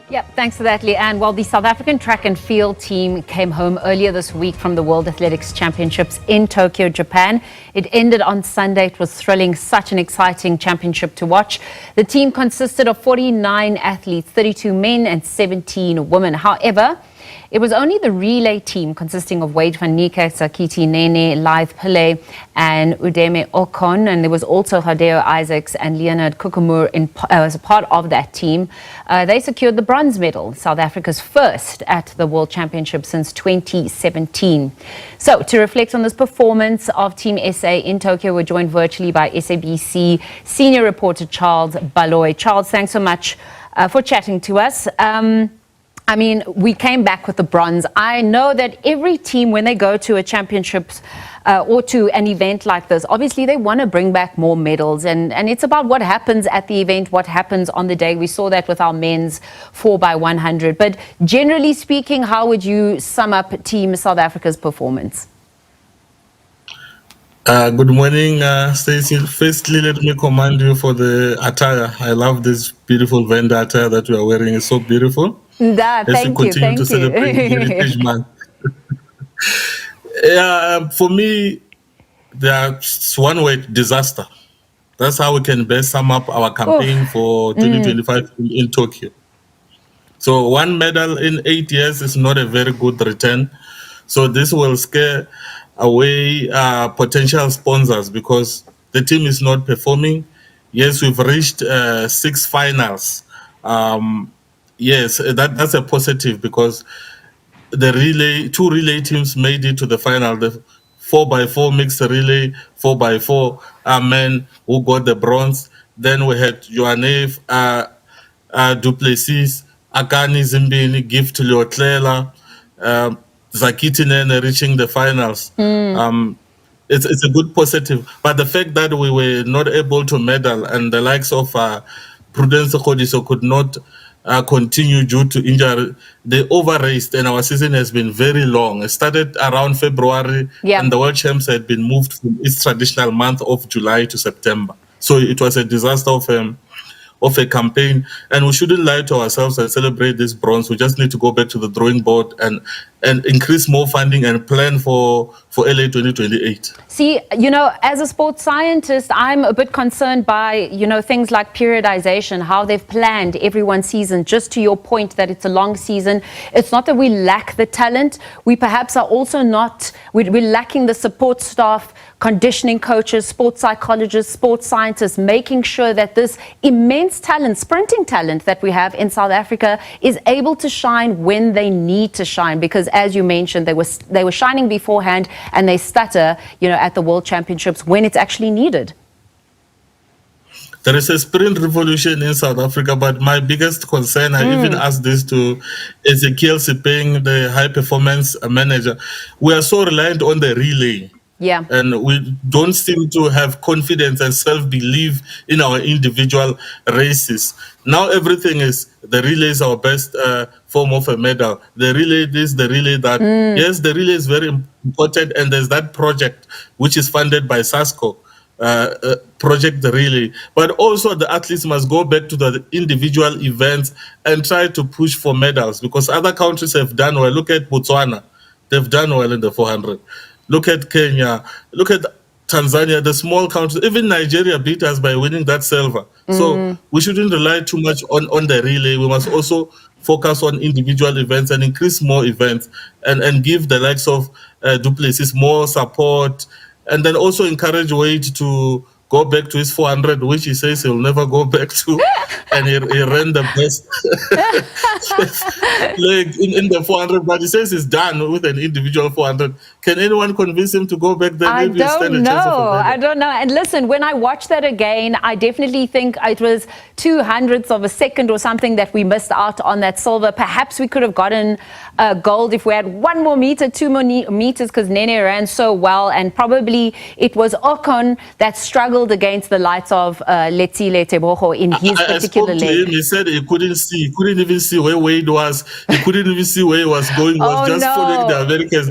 Yep, thanks for that, Leanne. Well, the South African track and field team came home earlier this week from the World Athletics Championships in Tokyo, Japan. It ended on Sunday. It was thrilling, such an exciting championship to watch. The team consisted of 49 athletes, 32 men and 17 women. However, it was only the relay team consisting of Wayde van Niekerk, Zakithi Nene, Lythe Pillay and Udeme Okon, and there was also Gardeo and Leendert Koekemoer as a part of that team. They secured the bronze medal, South Africa's first at the World Championship since 2017. So to reflect on this performance of Team SA in Tokyo, we're joined virtually by SABC Senior reporter Charles Baloyi. Charles, thanks so much for chatting to us. I mean, we came back with the bronze. I know that every team, when they go to a championships or to an event like this, obviously they want to bring back more medals. And it's about what happens at the event, what happens on the day. We saw that with our men's 4x100. But generally speaking, how would you sum up Team South Africa's performance? Good morning, Stacey. Firstly, let me commend you for the attire. I love this beautiful vendor attire that you are wearing. It's so beautiful. Thank you. To celebrate Heritage Month. For me, there's one word: disaster. That's how we can best sum up our campaign for 2025 in Tokyo. So 1 medal in 8 years is not a very good return. So this will scare away potential sponsors because the team is not performing. Yes, we've reached 6 finals. Yes, that's a positive because the two relay teams made it to the final. The 4x4 mixed relay, 4x4 men who got the bronze. Then we had Johannev, Duplessis, Akani Zimbini, Gift Leotlela, Zakithi Nene reaching the finals. It's a good positive. But the fact that we were not able to medal and the likes of Prudence Kgodiso could not continue due to injury, they over-raced and our season has been very long. It started around February and the World Champs had been moved from its traditional month of July to September. So it was a disaster of a campaign, and we shouldn't lie to ourselves and celebrate this bronze. We just need to go back to the drawing board and increase more funding and plan for LA 2028. See, as a sports scientist, I'm a bit concerned by, things like periodization, how they've planned everyone's season. Just to your point that it's a long season, it's not that we lack the talent. We perhaps are also we're lacking the support staff, conditioning coaches, sports psychologists, sports scientists, making sure that this immense talent, sprinting talent that we have in South Africa is able to shine when they need to shine. Because as you mentioned, they were shining beforehand and they stutter, at the World Championships when it's actually needed. There is a sprint revolution in South Africa, but my biggest concern, I even asked this to Ezekiel Sipeng, the high performance manager, we are so reliant on the relay. Yeah. And we don't seem to have confidence and self-belief in our individual races. Now everything is, the relay is our best form of a medal. The relay this, the relay that. Yes, the relay is very important, and there's that project which is funded by SASCO, Project the Relay. But also the athletes must go back to the individual events and try to push for medals because other countries have done well. Look at Botswana. They've done well in the 400. Look at Kenya, look at Tanzania, the small countries, even Nigeria beat us by winning that silver. So we shouldn't rely too much on the relay. We must also focus on individual events and increase more events and give the likes of Duplessis more support, and then also encourage Wayde to go back to his 400, which he says he'll never go back to, and he ran the best leg in the 400, but he says he's done with an individual 400. Can anyone convince him to go back there? I don't know. And listen, when I watch that again, I definitely think it was 200ths of a second or something that we missed out on that silver. Perhaps we could have gotten gold if we had 1 more meter, 2 more meters, because Nene ran so well, and probably it was Okon that struggled against the likes of Letsile Tebogo in his particular leg. I spoke to him. He said he couldn't even see where Wayde was. He couldn't even see where he was going. He was just following the Americans.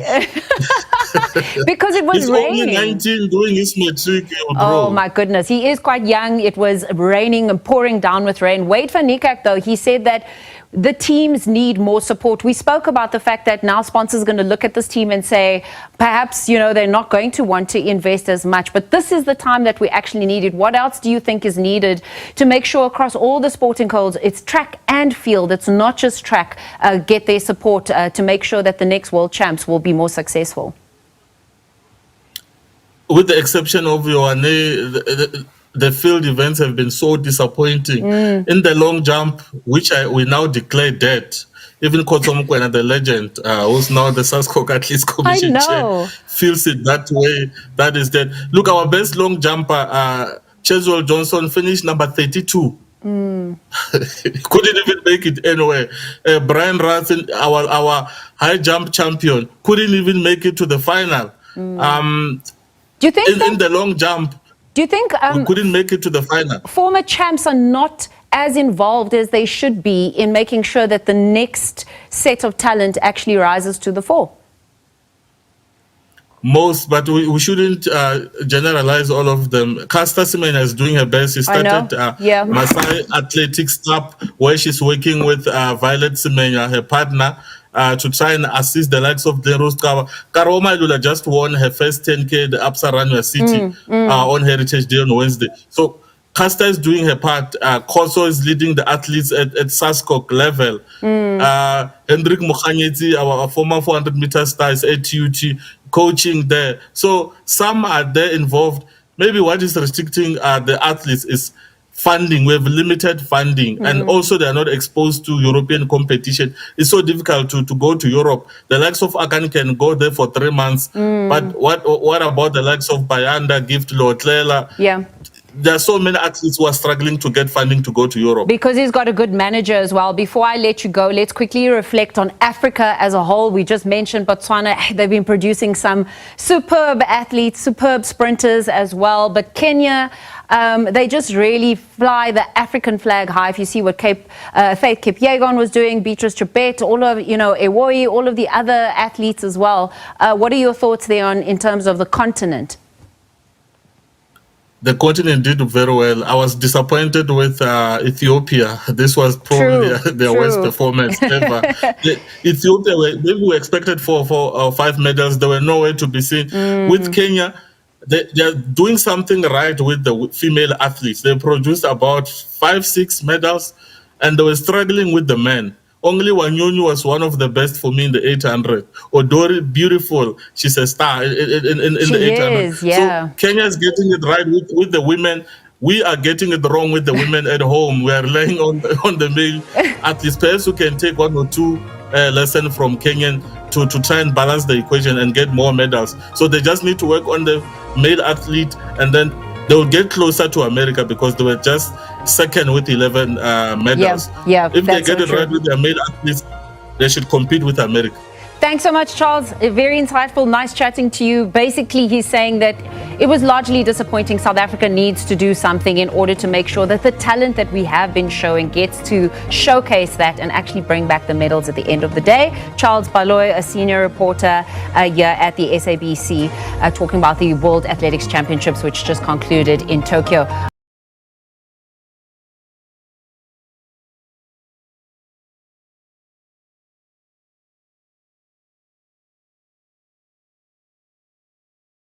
Because it was He's raining. only 19 doing his matric, bro. Oh my goodness, he is quite young. It was raining and pouring down with rain. Wayde van Niekerk, though, he said that the teams need more support. We spoke about the fact that now sponsors are going to look at this team and say, perhaps, you know, they're not going to want to invest as much, but this is the time that we actually need it. What else do you think is needed to make sure across all the sporting codes, it's track and field, it's not just track, get their support to make sure that the next world champs will be more successful? With the exception of Ioane, the field events have been so disappointing. In the long jump, which we now declare dead, even Koekemoer, the legend, who's now the SASCOC Athletes Commission chair, feels it that way. That is dead. Look, our best long jumper, Cheswell Johnson, finished number 32. Couldn't even make it anywhere. Brian Rathen, our high jump champion, couldn't even make it to the final. Do you think in the long jump, do you think we couldn't make it to the final? Former champs are not as involved as they should be in making sure that the next set of talent actually rises to the fore? Most, but we shouldn't generalize all of them. Caster Semenya is doing her best. She started Masai Athletics Club, where she's working with Violet Semenya, her partner, to try and assist the likes of Glenrose Kaba. Karoma Lula just won her first 10K, the Absa Ranwa City, on Heritage Day on Wednesday. So Caster is doing her part. Koso is leading the athletes at SASCOC level. Hendrik Mokhanyeti, our former 400-meter star, is at UT, coaching there. So some are there involved. Maybe what is restricting the athletes is funding. We have limited funding, and also they are not exposed to European competition. It's so difficult to go to Europe. The likes of Akan can go there for 3 months, but what about the likes of Bayanda, Gift, Lotlela? There are so many athletes who are struggling to get funding to go to Europe. Because he's got a good manager as well. Before I let you go, let's quickly reflect on Africa as a whole. We just mentioned Botswana. They've been producing some superb athletes, superb sprinters as well. But Kenya, they just really fly the African flag high. If you see what Faith Kipyegon was doing, Beatrice Chebet, all of, Ewoyi, all of the other athletes as well. What are your thoughts there in terms of the continent? The continent did very well. I was disappointed with Ethiopia. This was probably their worst performance ever. Ethiopia, maybe we expected 4 or 5 medals. They were nowhere to be seen. With Kenya, they are doing something right with the female athletes. They produced about 5-6 medals, and they were struggling with the men. Only Wanyonyi was one of the best for me in the 800. Odori, beautiful. She's a star in the 800. So Kenya is getting it right with the women. We are getting it wrong with the women at home. We are relying on the male athletes. Players who can take 1 or 2 lessons from Kenyan to try and balance the equation and get more medals. So they just need to work on the male athlete, and then they will get closer to America, because they were just second with 11 medals. If they get it right with their male athletes, they should compete with America. Thanks so much, Charles. Very insightful. Nice chatting to you. Basically, he's saying that it was largely disappointing. South Africa needs to do something in order to make sure that the talent that we have been showing gets to showcase that and actually bring back the medals at the end of the day. Charles Baloyi, a senior reporter here at the SABC, talking about the World Athletics Championships, which just concluded in Tokyo.